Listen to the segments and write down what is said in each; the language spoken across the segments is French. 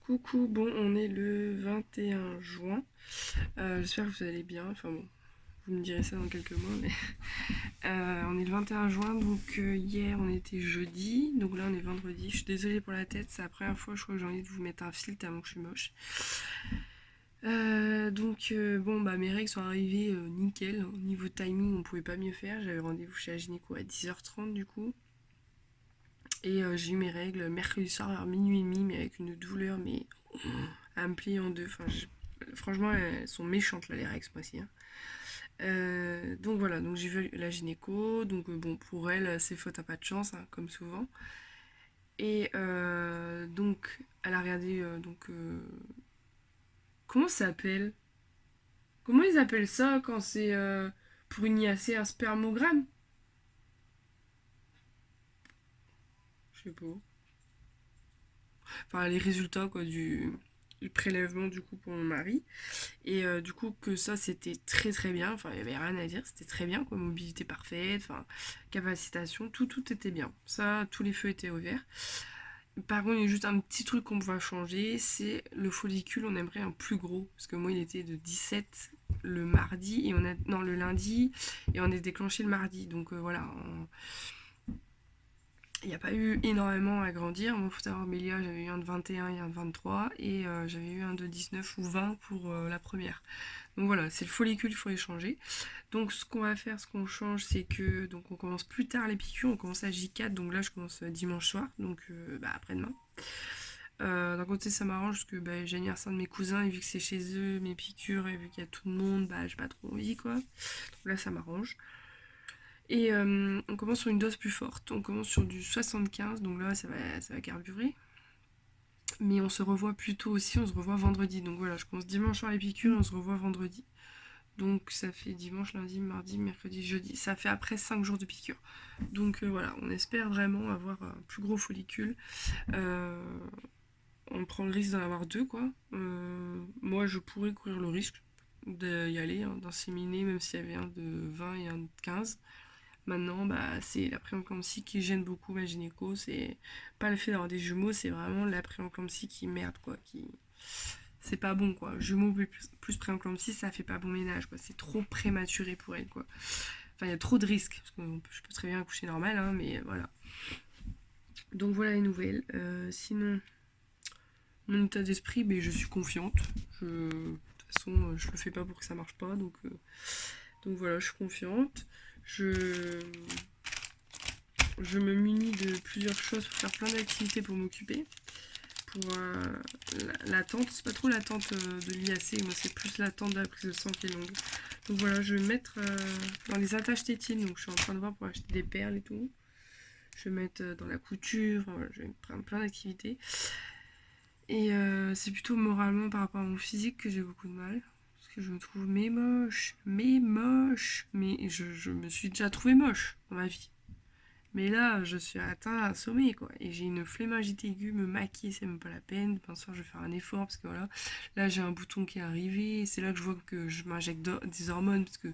Coucou, bon, on est le 21 juin. J'espère que vous allez bien. Enfin bon, vous me direz ça dans quelques mois, mais on est le 21 juin, donc hier on était jeudi, donc là on est vendredi. Je suis désolée pour la tête, c'est la première fois je crois que j'ai envie de vous mettre un filtre tellement que je suis moche. Bon, bah mes règles sont arrivées nickel. Au niveau timing, on pouvait pas mieux faire. J'avais rendez-vous chez la gynéco à 10h30 du coup. Et j'ai eu mes règles mercredi soir vers minuit et demi, mais avec une douleur, mais à me plier en deux. Franchement, elles sont méchantes là, les règles, moi aussi. Hein. Donc voilà, donc j'ai vu la gynéco. Donc bon, pour elle, c'est faute à pas de chance, hein, comme souvent. Et donc, elle a regardé. Comment ça s'appelle? Comment ils appellent ça quand c'est pour une IAC un spermogramme? Je sais pas. Enfin, les résultats quoi, du prélèvement du coup pour mon mari. Et du coup, que ça, c'était très très bien. Enfin, il n'y avait rien à dire, c'était très bien, quoi. Mobilité parfaite, enfin, capacitation, tout était bien. Ça, tous les feux étaient ouverts. Par contre, il y a juste un petit truc qu'on va changer, c'est le follicule, on aimerait un plus gros. Parce que moi, il était de 17 le mardi, et on a. Non, le lundi, et on est déclenché le mardi. Donc voilà, il n'y a pas eu énormément à grandir. Moi, il faut savoir, Mélia, j'avais eu un de 21 et un de 23, et j'avais eu un de 19 ou 20 pour la première. Donc voilà, c'est le follicule qu'il faut échanger. Donc ce qu'on va faire, ce qu'on change, c'est que donc on commence plus tard les piqûres, on commence à J4, donc là je commence dimanche soir, donc après-demain. D'un côté ça m'arrange parce que j'ai l'anniversaire de mes cousins et vu que c'est chez eux mes piqûres et vu qu'il y a tout le monde, j'ai pas trop envie quoi. Donc là ça m'arrange. Et on commence sur une dose plus forte, on commence sur du 75, donc là ça va carburer. Mais on se revoit plus tôt aussi, on se revoit vendredi. Donc voilà, je commence dimanche soir les piqûres et on se revoit vendredi. Donc ça fait dimanche, lundi, mardi, mercredi, jeudi. Ça fait après 5 jours de piqûre. Donc voilà, on espère vraiment avoir un plus gros follicule. Euh, on prend le risque d'en avoir deux, quoi. Moi, je pourrais courir le risque d'y aller, hein, d'inséminer, même s'il y avait un de 20 et un de 15. Maintenant, c'est la prééclampsie qui gêne beaucoup ma gynéco. C'est pas le fait d'avoir des jumeaux, c'est vraiment la prééclampsie qui merde, quoi. C'est pas bon, quoi. Jumeaux plus prééclampsie, ça fait pas bon ménage, quoi. C'est trop prématuré pour elle, quoi. Enfin, il y a trop de risques. Parce que je peux très bien accoucher normal, hein, mais voilà. Donc voilà les nouvelles. Sinon, mon état d'esprit, je suis confiante. De toute façon, je le fais pas pour que ça marche pas, donc voilà, je suis confiante. Je, je me munis de plusieurs choses pour faire plein d'activités pour m'occuper. Pour l'attente, c'est pas trop l'attente de l'IAC, moi c'est plus l'attente de la prise de sang qui est longue. Donc voilà, je vais mettre dans les attaches tétines, donc je suis en train de voir pour acheter des perles et tout. Je vais mettre dans la couture, enfin, voilà, je vais prendre plein d'activités. Et c'est plutôt moralement par rapport à mon physique que j'ai beaucoup de mal. Parce que je me trouve moche. Mais je me suis déjà trouvée moche dans ma vie. Mais là, je suis atteint à sommet, quoi. Et j'ai une flémingite aiguë, me maquiller, c'est même pas la peine. Bien sûr, je vais faire un effort, parce que voilà. Là, j'ai un bouton qui est arrivé. C'est là que je vois que je m'injecte des hormones, parce que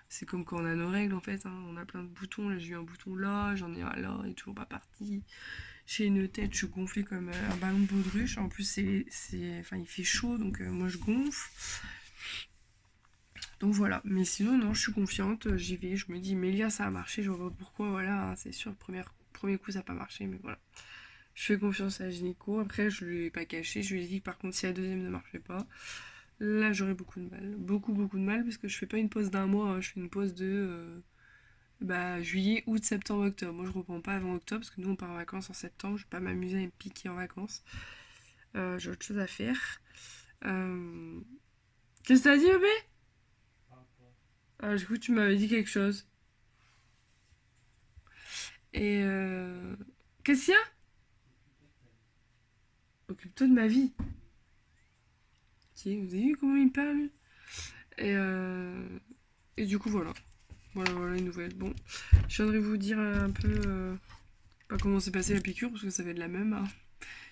c'est comme quand on a nos règles, en fait. Hein. On a plein de boutons. Là, j'ai eu un bouton là, j'en ai un là, il est toujours pas parti. J'ai une tête, je suis gonflée comme un ballon de baudruche. En plus, enfin, il fait chaud, donc moi, je gonfle. Donc voilà, mais sinon non, je suis confiante, j'y vais, je me dis Mélia ça a marché, je vois pas pourquoi, voilà, hein, c'est sûr, premier coup ça n'a pas marché, mais voilà. Je fais confiance à la gynéco, après je lui ai pas caché, je lui ai dit que par contre si la deuxième ne marchait pas, là j'aurais beaucoup de mal, beaucoup de mal, parce que je fais pas une pause d'un mois, hein, je fais une pause de juillet, août, septembre, octobre. Moi je reprends pas avant octobre, parce que nous on part en vacances en septembre, je vais pas m'amuser à me piquer en vacances. J'ai autre chose à faire. Euh... Qu'est-ce que t'as dit, bébé? Ah, du coup tu m'avais dit quelque chose. Et qu'est-ce qu'il y a? Occupe-toi de ma vie. Ok, vous avez vu comment il parle? Et, et du coup, voilà. Voilà les nouvelles. Bon, je viendrai vous dire un peu pas comment s'est passée la piqûre, parce que ça va être la même. Hein.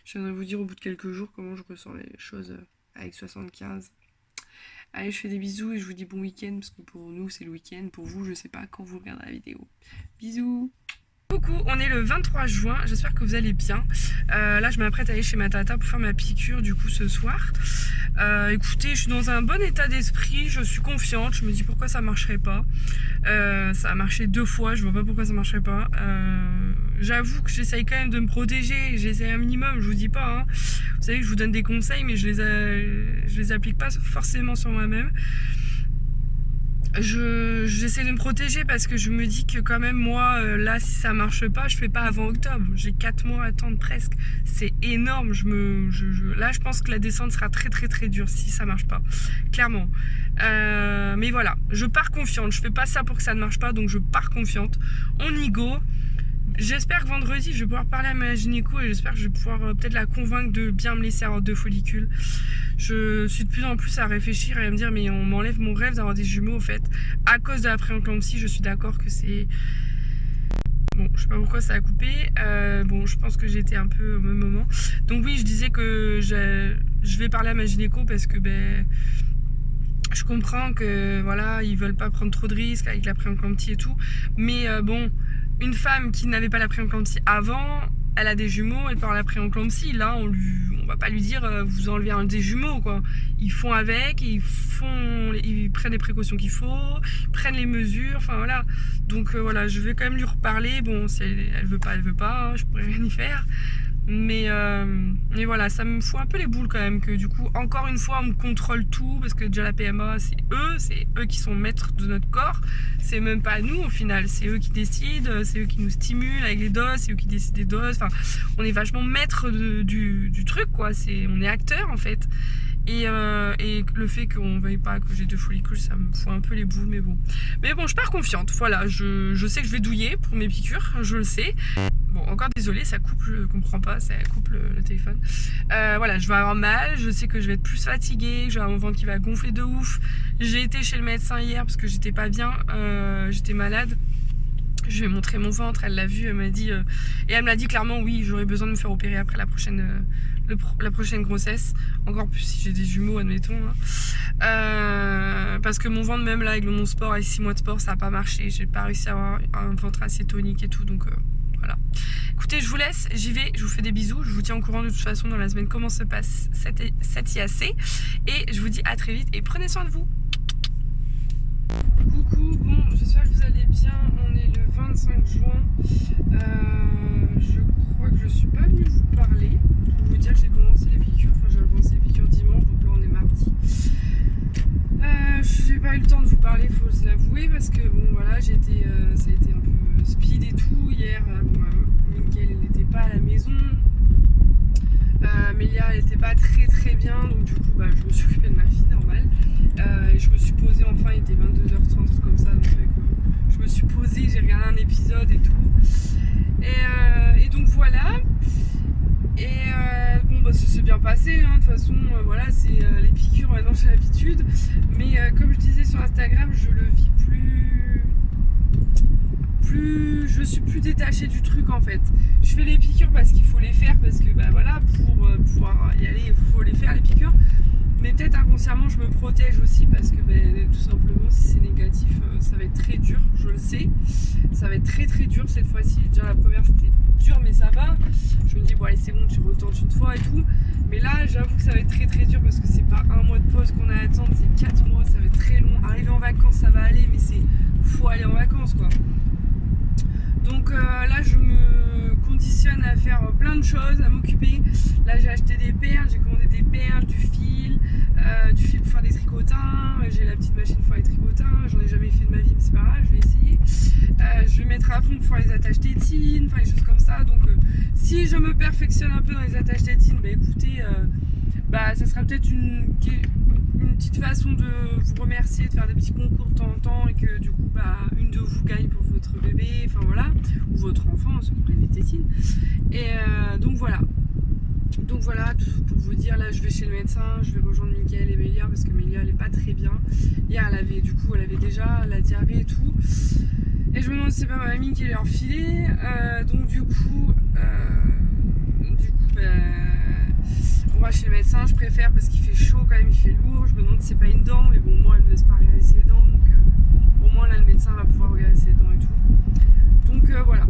Je viendrai vous dire au bout de quelques jours comment je ressens les choses avec 75. Allez, je fais des bisous et je vous dis bon week-end, parce que pour nous, c'est le week-end. Pour vous, je sais pas quand vous regarderez la vidéo. Bisous! Coucou, on est le 23 juin, j'espère que vous allez bien. Là je m'apprête à aller chez ma tata pour faire ma piqûre du coup ce soir. Écoutez, je suis dans un bon état d'esprit, je suis confiante, je me dis pourquoi ça marcherait pas. Ça a marché 2 fois, je vois pas pourquoi ça marcherait pas. J'avoue que j'essaye quand même de me protéger, j'essaye un minimum, je vous dis pas. Hein. Vous savez que je vous donne des conseils mais je les applique pas forcément sur moi-même. J'essaie de me protéger parce que je me dis que quand même moi là si ça marche pas je fais pas avant octobre, j'ai 4 mois à attendre presque, c'est énorme. Là je pense que la descente sera très très très dure si ça marche pas, clairement. Mais voilà, je pars confiante, je fais pas ça pour que ça ne marche pas, donc je pars confiante, on y go. J'espère que vendredi je vais pouvoir parler à ma gynéco et j'espère que je vais pouvoir peut-être la convaincre de bien me laisser avoir 2 follicules. Je suis de plus en plus à réfléchir et à me dire mais on m'enlève mon rêve d'avoir des jumeaux au fait. À cause de la prééclampsie, je suis d'accord que c'est... Bon, je sais pas pourquoi ça a coupé. Bon, je pense que j'étais un peu au même moment. Donc oui, je disais que je vais parler à ma gynéco parce que je comprends que voilà, ils veulent pas prendre trop de risques avec la prééclampsie et tout. Mais bon, une femme qui n'avait pas la prééclampsie avant, elle a des jumeaux, elle peut avoir la prééclampsie. Là, on va pas lui dire vous enlevez un des jumeaux quoi. Ils font avec, ils prennent les précautions qu'il faut, ils prennent les mesures, enfin voilà. Donc voilà, je vais quand même lui reparler. Bon, si elle veut pas, hein, je pourrais rien y faire. Mais voilà, ça me fout un peu les boules quand même que du coup, encore une fois, on me contrôle tout parce que déjà la PMA, c'est eux qui sont maîtres de notre corps. C'est même pas nous au final, c'est eux qui décident, c'est eux qui nous stimulent avec les doses, c'est eux qui décident des doses. Enfin, on est vachement maître du truc quoi, on est acteur en fait. Et le fait qu'on veuille pas que j'ai 2 follicules, ça me fout un peu les boules, mais bon. Mais bon, je pars confiante, voilà, je sais que je vais douiller pour mes piqûres, je le sais. Bon, encore désolé, ça coupe, je comprends pas, ça coupe le téléphone. Voilà, je vais avoir mal, je sais que je vais être plus fatiguée, j'ai un ventre qui va gonfler de ouf. J'ai été chez le médecin hier parce que j'étais pas bien, j'étais malade. Je lui ai montré mon ventre, elle l'a vu, elle m'a dit... et elle m'a dit clairement, oui, j'aurais besoin de me faire opérer après la prochaine grossesse. Encore plus si j'ai des jumeaux, admettons. Hein. Parce que mon ventre, même là, avec mon sport, avec 6 mois de sport, ça n'a pas marché. J'ai pas réussi à avoir un ventre assez tonique et tout, donc voilà. Écoutez, je vous laisse, j'y vais, je vous fais des bisous. Je vous tiens au courant de toute façon dans la semaine comment se passe cette IAC. Et je vous dis à très vite et prenez soin de vous. Coucou, bon, j'espère que vous allez bien, on est le 25 juin, je crois que je suis pas venue vous parler, pour vous dire que j'ai commencé les piqûres, j'ai commencé les piqûres dimanche, donc là on est mardi. J'ai pas eu le temps de vous parler, faut se l'avouer, parce que bon voilà, ça a été un peu speed et tout, hier, Miguel elle n'était pas à la maison, Mélia elle était pas très très bien, donc du coup je me suis occupée de ma fille, normal. Et je me suis posée, enfin il était 22h30 comme ça, donc je me suis posée, j'ai regardé un épisode et tout. Et donc voilà. Et bon ça s'est bien passé, hein. De toute façon voilà, c'est les piqûres maintenant j'ai l'habitude. Mais comme je disais sur Instagram, je le vis je suis plus détachée du truc en fait. Je fais les piqûres parce qu'il faut les faire, parce que voilà, pour pouvoir y aller, il faut les faire les piqûres. Mais peut-être inconsciemment je me protège aussi parce que tout simplement si c'est négatif ça va être très dur, je le sais. Ça va être très très dur cette fois-ci. Déjà la première c'était dur mais ça va. Je me dis bon allez c'est bon, tu retentes une fois et tout. Mais là j'avoue que ça va être très très dur parce que c'est pas 1 mois de pause qu'on a à attendre, c'est 4 mois, ça va être très long. Arriver en vacances ça va aller mais faut aller en vacances quoi. Donc là je me conditionne à faire plein de choses, à m'occuper. Là j'ai acheté des perles, j'ai commandé des perles, du fil pour faire des tricotins. J'ai la petite machine pour faire les tricotins, j'en ai jamais fait de ma vie mais c'est pas grave, je vais essayer. Je vais mettre à fond pour faire les attaches tétines, enfin les choses comme ça. Donc si je me perfectionne un peu dans les attaches tétines, écoutez, ça sera peut-être une petite façon de vous remercier, de faire des petits concours de temps en temps et que du coup une de vous gagne pour votre bébé, enfin voilà, ou votre enfant, ceux qui prennent les tétines. Et donc voilà, tout pour vous dire, là je vais chez le médecin, je vais rejoindre Mickaël et Mélia parce que Mélia elle est pas très bien. Hier elle avait déjà la diarrhée et tout. Et je me demande si c'est pas ma mamie qui l'a enfilé. Donc du coup on va chez le médecin, je préfère parce qu'il fait chaud quand même, il fait lourd. Je me demande si c'est pas une dent, mais bon moi elle me laisse pas regarder ses dents, donc au moins là le médecin va pouvoir regarder ses dents et tout. Donc voilà.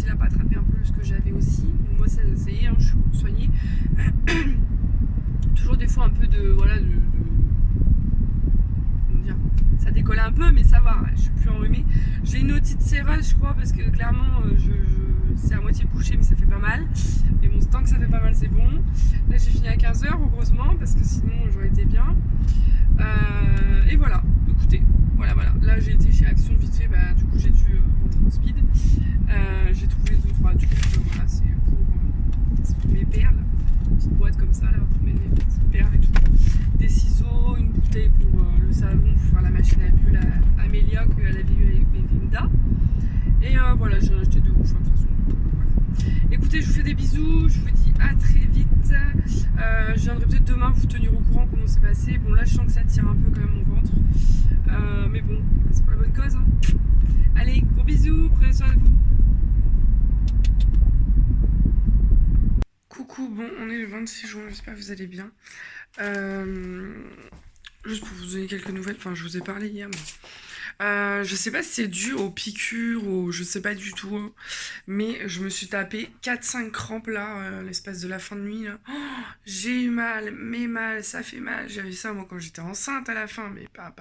il a pas attrapé un peu ce que j'avais aussi. Donc moi ça y est, hein, je suis soignée. Toujours des fois un peu de voilà comment dire, ça décolle un peu mais ça va, je suis plus enrhumée. J'ai une otite séreuse je crois parce que clairement c'est à moitié bouché mais ça fait pas mal. Mais bon tant que ça fait pas mal c'est bon. Là j'ai fini à 15h heureusement parce que sinon j'aurais été bien. Et voilà, écoutez, voilà. Là j'ai été chez Action vite fait, du coup j'ai dû rentrer en speed. J'ai trouvé 2-3 trucs, voilà, c'est pour mes perles, une petite boîte comme ça là, pour mes petites perles et tout. Des ciseaux, une bouteille pour le savon, pour faire la machine à bulles à Amélia qu'elle avait eu avec Belinda. Et voilà, j'ai acheté de ouf, de toute façon. Voilà. Écoutez, je vous fais des bisous, je vous dis à très vite. Je viendrai peut-être demain vous tenir au courant comment c'est passé. Bon, là, je sens que ça tire un peu quand même mon ventre. Mais bon, c'est pour la bonne cause. Hein. Allez, gros bisous, prenez soin de vous. Coucou, bon, on est le 26 juin, j'espère que vous allez bien. Juste pour vous donner quelques nouvelles, enfin, je vous ai parlé hier, mais... je sais pas si c'est dû aux piqûres ou je sais pas du tout, hein, mais je me suis tapé 4-5 crampes là, l'espace de la fin de nuit. Là. Oh, j'ai eu mal, mais mal, ça fait mal. J'avais ça moi quand j'étais enceinte à la fin, mais pas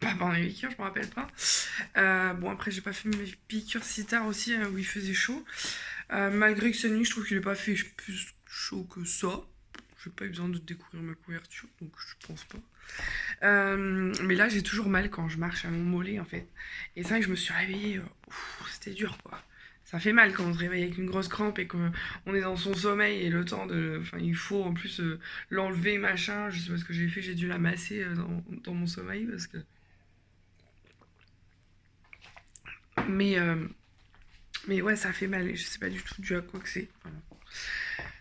pendant les piqûres, je me rappelle pas. Bon, après, j'ai pas fait mes piqûres si tard aussi où il faisait chaud. Malgré que cette nuit, je trouve qu'il est pas fait plus chaud que ça. J'ai pas eu besoin de découvrir ma couverture, donc je pense pas. Mais là, j'ai toujours mal quand je marche à mon mollet, en fait. Et c'est vrai que je me suis réveillée, c'était dur, quoi. Ça fait mal quand on se réveille avec une grosse crampe et qu'on est dans son sommeil et le temps de... Enfin, il faut en plus l'enlever, machin. Je sais pas ce que j'ai fait, j'ai dû la masser dans mon sommeil parce que... Mais ouais, ça fait mal et je sais pas du tout dû à quoi que c'est. Voilà.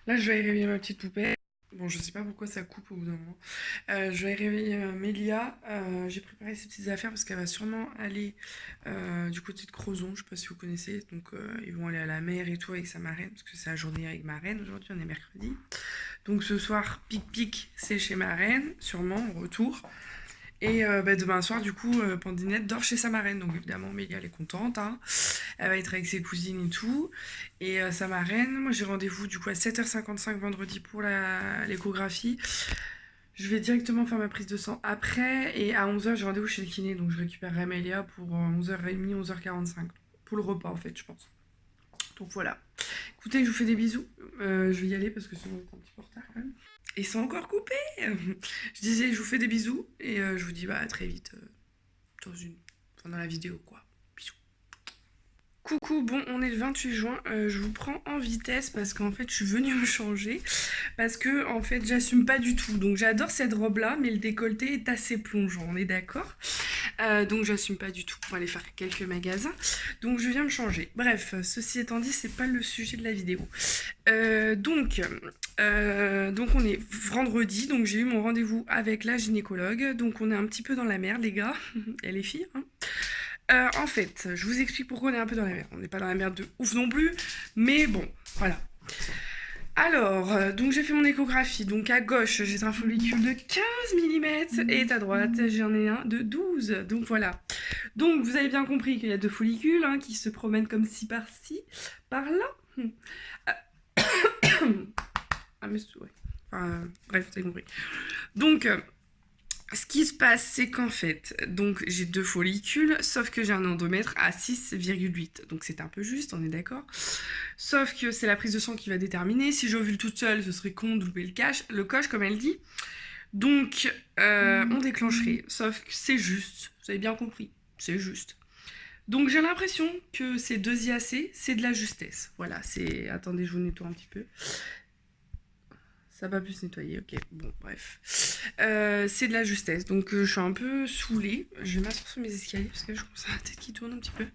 Là, je vais aller réveiller ma petite poupée. Bon, je sais pas pourquoi ça coupe au bout d'un moment. Je vais réveiller Mélia. J'ai préparé ses petites affaires parce qu'elle va sûrement aller du côté de Crozon. Je sais pas si vous connaissez. Donc, ils vont aller à la mer et tout avec sa marraine parce que c'est la journée avec ma reine. Aujourd'hui, on est mercredi. Donc, ce soir, pic, c'est chez ma reine, sûrement, au retour. Et demain soir, du coup, Pandinette dort chez sa marraine. Donc évidemment, Mélia, elle est contente. Hein. Elle va être avec ses cousines et tout. Et sa marraine, moi j'ai rendez-vous du coup à 7h55 vendredi pour l'échographie. Je vais directement faire ma prise de sang après. Et à 11h, j'ai rendez-vous chez le kiné. Donc je récupérerai Mélia pour 11h30, 11h45. Pour le repas en fait, je pense. Donc voilà. Écoutez, je vous fais des bisous. Je vais y aller parce que sinon, on est un petit peu en retard quand même. Et c'est encore coupé. Je disais, je vous fais des bisous et je vous dis à très vite dans la vidéo quoi. Bisous. Coucou, bon, on est le 28 juin, je vous prends en vitesse parce qu'en fait je suis venue me changer parce que en fait j'assume pas du tout. Donc j'adore cette robe là mais le décolleté est assez plongeant, on est d'accord. Donc j'assume pas du tout pour aller faire quelques magasins. Donc je viens me changer. Bref, ceci étant dit, c'est pas le sujet de la vidéo. Donc on est vendredi, donc j'ai eu mon rendez-vous avec la gynécologue. Donc on est un petit peu dans la merde les gars, et les filles. Hein. En fait, je vous explique pourquoi on est un peu dans la merde. On n'est pas dans la merde de ouf non plus, mais bon, voilà. Alors, donc j'ai fait mon échographie. Donc à gauche, j'ai un follicule de 15 mm et à droite, j'en ai un de 12. Donc voilà. Donc vous avez bien compris qu'il y a 2 follicules hein, qui se promènent comme ci par-ci, par-là. Ah mais ouais. Enfin, bref, vous avez compris. Donc... ce qui se passe, c'est qu'en fait, donc j'ai 2 follicules, sauf que j'ai un endomètre à 6,8. Donc c'est un peu juste, on est d'accord. Sauf que c'est la prise de sang qui va déterminer. Si j'ovule toute seule, ce serait con de louper le coche, comme elle dit. Donc on déclencherait. Sauf que c'est juste, vous avez bien compris, c'est juste. Donc j'ai l'impression que ces 2 IAC, c'est de la justesse. Voilà, c'est... Attendez, je vous nettoie un petit peu. Ça va plus se nettoyer, ok, bon, bref. C'est de la justesse, donc je suis un peu saoulée. Je vais m'asseoir sur mes escaliers parce que je commence à la tête qui tourne un petit peu.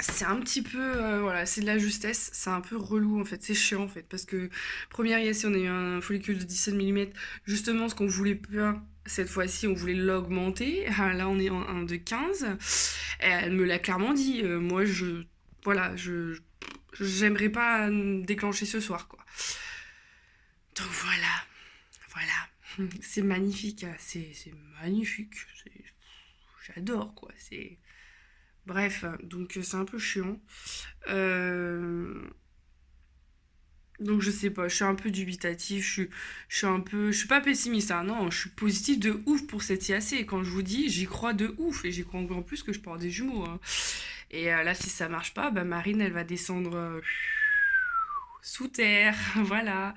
C'est un petit peu, voilà, c'est de la justesse, c'est un peu relou en fait, c'est chiant en fait, parce que première IAC, on a eu un follicule de 17 mm, justement ce qu'on voulait pas, cette fois-ci on voulait l'augmenter, là on est en 1 de 15, et elle me l'a clairement dit, moi j'aimerais pas déclencher ce soir quoi. Donc voilà, c'est magnifique, c'est magnifique, j'adore quoi, c'est... Bref, donc c'est un peu chiant. Euh, Donc je sais pas, je suis un peu dubitatif, je suis un peu, je suis pas pessimiste, hein, non, je suis positive de ouf pour cette IAC. Et quand je vous dis, j'y crois de ouf et j'y crois encore plus que je peux avoir des jumeaux, hein. Et là, si ça marche pas, bah Marine, elle va descendre sous terre, voilà.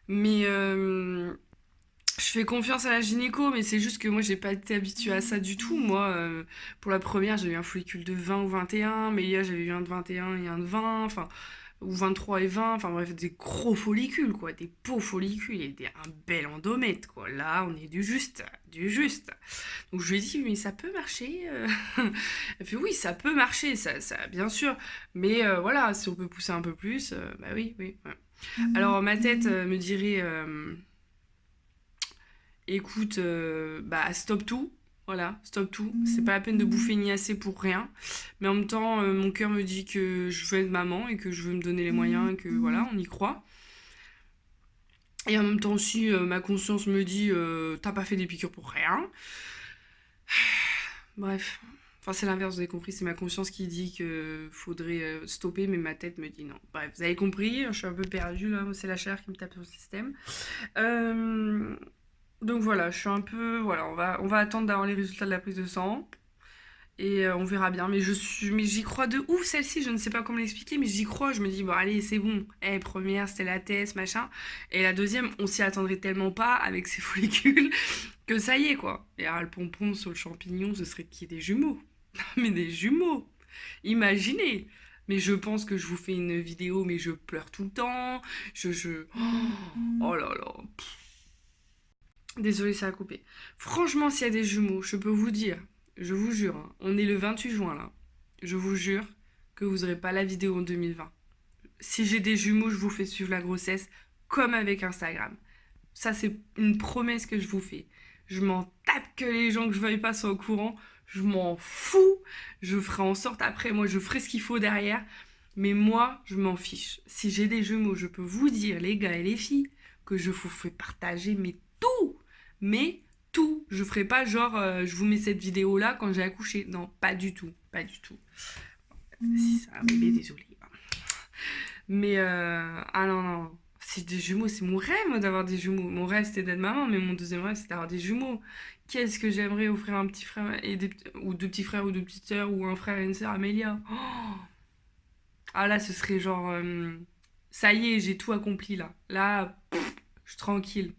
Mais je fais confiance à la gynéco, mais c'est juste que moi, j'ai pas été habituée à ça du tout. Moi, pour la première, j'ai eu un follicule de 20 ou 21, mais là, j'avais eu un de 21 et un de 20, enfin, ou 23 et 20, enfin bref, des gros follicules, quoi, des beaux follicules, et un bel endomètre, quoi. Là, on est du juste, du juste. Donc je lui ai dit, mais ça peut marcher. Elle fait, oui, ça peut marcher, ça bien sûr, mais voilà, si on peut pousser un peu plus, bah oui, oui. Ouais. Alors ma tête me dirait écoute, bah stop tout. Voilà, stop tout. C'est pas la peine de bouffer ni assez pour rien. Mais en même temps, mon cœur me dit que je veux être maman et que je veux me donner les moyens et que voilà, on y croit. Et en même temps aussi, ma conscience me dit t'as pas fait des piqûres pour rien. Bref. Enfin, c'est l'inverse, vous avez compris, c'est ma conscience qui dit que faudrait stopper, mais ma tête me dit non. Bref, vous avez compris, je suis un peu perdue là, c'est la chaleur qui me tape sur le système. Euh, Donc voilà, je suis un peu. Voilà, on va attendre d'avoir les résultats de la prise de sang. Et on verra bien. Mais j'y crois de ouf celle-ci. Je ne sais pas comment l'expliquer, mais j'y crois. Je me dis, bon, allez, c'est bon. Eh, première, c'était la thèse, machin. Et la deuxième, on s'y attendrait tellement pas avec ses follicules que ça y est, quoi. Et alors, le pompon sur le champignon, ce serait qu'il y ait des jumeaux. Mais des jumeaux. Imaginez. Mais je pense que je vous fais une vidéo, mais je pleure tout le temps. Oh là là. Désolée, ça a coupé. Franchement, s'il y a des jumeaux, je peux vous dire, je vous jure, hein, on est le 28 juin là. Je vous jure que vous n'aurez pas la vidéo en 2020. Si j'ai des jumeaux, je vous fais suivre la grossesse comme avec Instagram. Ça, c'est une promesse que je vous fais. Je m'en tape que les gens que je veuille pas soient au courant. Je m'en fous. Je ferai en sorte après, moi, je ferai ce qu'il faut derrière. Mais moi, je m'en fiche. Si j'ai des jumeaux, je peux vous dire, les gars et les filles, que je vous fais partager mais tout. Mais tout. Je ferai pas genre, je vous mets cette vidéo là quand j'ai accouché. Non, pas du tout. Pas du tout. Si c'est un bébé, désolé. Mais ah non, non. C'est des jumeaux, c'est mon rêve moi, d'avoir des jumeaux. Mon rêve c'était d'être maman, mais mon deuxième rêve c'est d'avoir des jumeaux. Qu'est-ce que j'aimerais offrir un petit frère et ou deux petits frères ou deux petites sœurs ou un frère et une sœur Amélia. Oh, ah là, ce serait genre ça y est, j'ai tout accompli là. Là, je suis tranquille.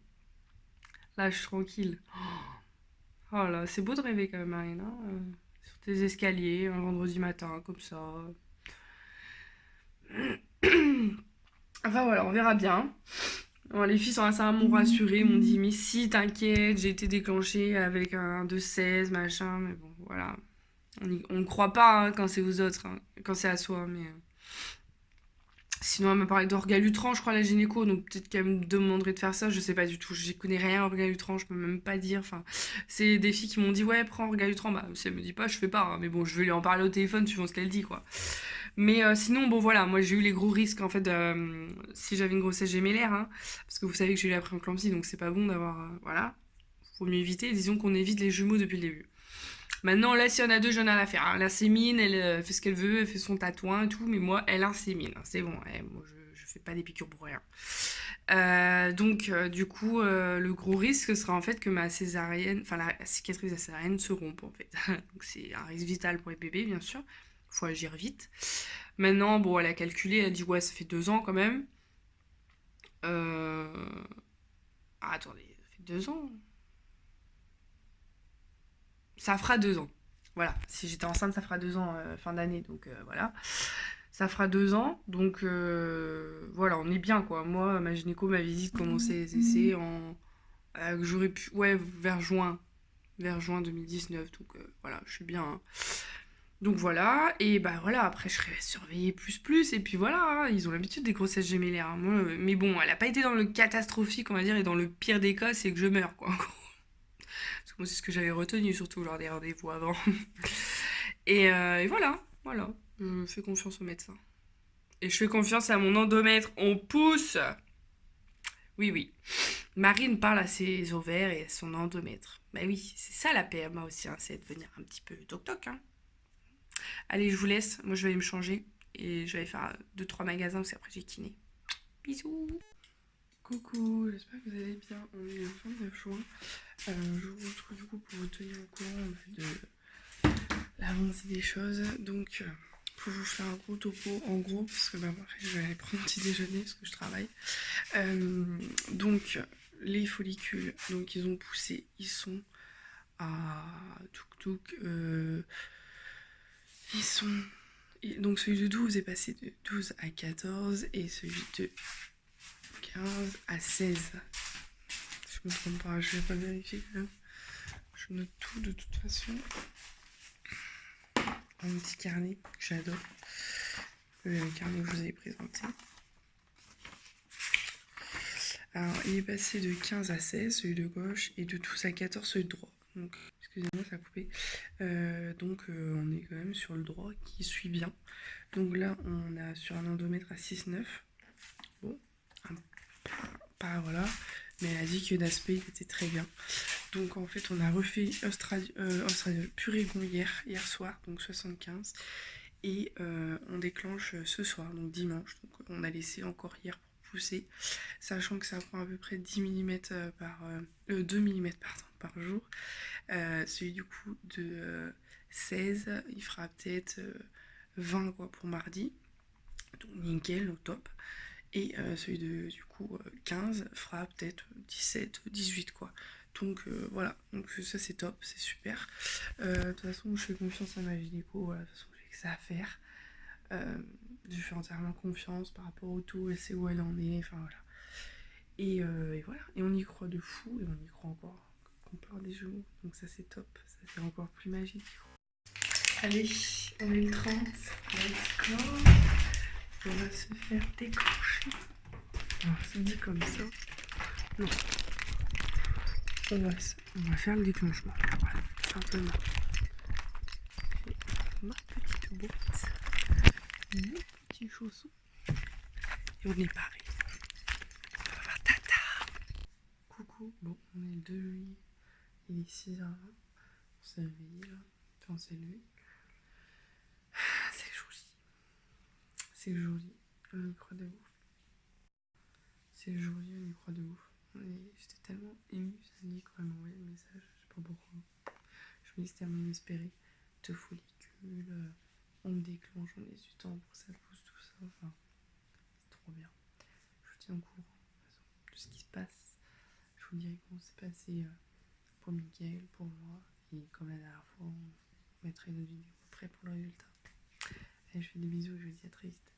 Là, je suis tranquille. Oh là, c'est beau de rêver quand même, Marine, hein, sur tes escaliers un vendredi matin comme ça. Enfin voilà, on verra bien. Bon, les filles sont assez m'ont rassurée, m'ont dit mais si t'inquiète, j'ai été déclenchée avec un 2-16, machin, mais bon voilà. On ne croit pas hein, quand c'est aux autres, hein, quand c'est à soi, mais sinon elle m'a parlé d'orgalutran, je crois, la gynéco, donc peut-être qu'elle me demanderait de faire ça, je sais pas du tout, j'y connais rien orgalutran, je peux même pas dire, enfin, c'est des filles qui m'ont dit ouais prends orgalutran, bah si elle me dit pas, je fais pas, hein, mais bon je vais lui en parler au téléphone suivant ce qu'elle dit quoi. Mais sinon, bon voilà, moi j'ai eu les gros risques en fait si j'avais une grossesse gémellaire, hein, parce que vous savez que j'ai eu la prééclampsie, donc c'est pas bon d'avoir. Voilà, faut mieux éviter. Disons qu'on évite les jumeaux depuis le début. Maintenant, là, s'il y en a deux, j'en ai rien à faire. Hein. L'insémine, elle fait ce qu'elle veut, elle fait son tatouin et tout, mais moi, elle insémine. Hein, c'est bon, moi je fais pas des piqûres pour rien. Donc, du coup, le gros risque sera en fait que ma césarienne, enfin la cicatrice de la césarienne se rompe en fait. Donc, c'est un risque vital pour les bébés, bien sûr. Faut agir vite. Maintenant, bon, elle a calculé, elle a dit ouais, ça fait 2 ans quand même. Euh... Ah, attendez, ça fait 2 ans. Ça fera 2 ans. Voilà, si j'étais enceinte, ça fera 2 ans fin d'année, donc voilà. Ça fera 2 ans, donc voilà, on est bien quoi. Moi, ma gynéco m'avait dit de commencer les essais que j'aurais pu, ouais, vers juin 2019, donc voilà, je suis bien. Hein. Donc voilà, et bah voilà, après je serai surveillée plus, et puis voilà, hein, ils ont l'habitude des grossesses gémellaires. Hein. Moi, mais bon, elle a pas été dans le catastrophique, on va dire, et dans le pire des cas, c'est que je meurs, quoi. Parce que moi, c'est ce que j'avais retenu, surtout lors des rendez-vous avant. Et voilà, voilà, je fais confiance au médecin. Et je fais confiance à mon endomètre, on pousse. Oui, oui. Marine parle à ses ovaires et à son endomètre. Bah oui, c'est ça la PMA aussi, hein, c'est de devenir un petit peu toc-toc, hein. Allez, je vous laisse. Moi, je vais aller me changer. Et je vais aller faire 2-3 magasins parce qu'après, j'ai kiné. Bisous. Coucou, j'espère que vous allez bien. On est le 29 juin. Je vous retrouve du coup pour vous tenir au courant de l'avancée des choses. Donc, pour vous faire un gros topo, en gros, parce que après, je vais aller prendre mon petit déjeuner parce que je travaille. Donc, les follicules, donc ils ont poussé, ils sont à ils sont... Donc celui de 12 est passé de 12 à 14 et celui de 15 à 16. Je me trompe pas, je vais pas vérifier quand même. Je note tout de toute façon. Un petit carnet que j'adore. Le carnet que je vous avais présenté. Alors, il est passé de 15 à 16, celui de gauche, et de 12 à 14, celui de droit. Donc, excusez-moi, ça a coupé. On est quand même sur le droit qui suit bien. Donc là, on a sur un endomètre à 6,9. Bon, pas voilà. Mais elle a dit que d'aspect, il était très bien. Donc en fait, on a refait Purigon hier soir, donc 75. Et on déclenche ce soir, donc dimanche. Donc on a laissé encore hier pour pousser, sachant que ça prend à peu près 10 mm 2 mm par jour. Celui du coup de 16, il fera peut-être 20 quoi, pour mardi. Donc nickel, au top. Et celui de du coup 15 fera peut-être 17, 18 quoi. Donc voilà, donc ça c'est top, c'est super. De toute façon, je fais confiance à ma gynéco, voilà, de toute façon j'ai que ça à faire. Je fais entièrement confiance par rapport au tout, elle sait où elle en est, enfin voilà. Et voilà, et on y croit de fou, et on y croit encore qu'on peut avoir des jumeaux, donc ça c'est top, ça c'est encore plus magique. Allez, on est le 30, let's go. On va se faire déclencher. Alors, c'est dit comme ça. Non. On va faire le déclenchement. Voilà, tout simplement. J'ai ma petite boîte, mes petits chaussons. Et on est paré. On va voir Tata. Coucou. Bon, on est le 2 juillet. Il est 6h20. On s'est réveillé là. Enfin, on s'est levé. C'est joli. C'est joli. On y croit de ouf. C'est joli, on y croit de ouf. J'étais tellement émue, ça dit quand elle m'a envoyé le message, je sais pas pourquoi. Je me dis c'était tellement inespéré. De follicules, on me déclenche, on laisse du temps pour que ça pousse, tout ça. Enfin, c'est trop bien. Je vous tiens au courant de ce qui se passe. Je vous dirai comment c'est passé pour Mickaël, pour moi. Et comme la dernière fois, on mettrait une vidéo après pour le résultat. Allez, je fais des bisous et je vous dis à très vite.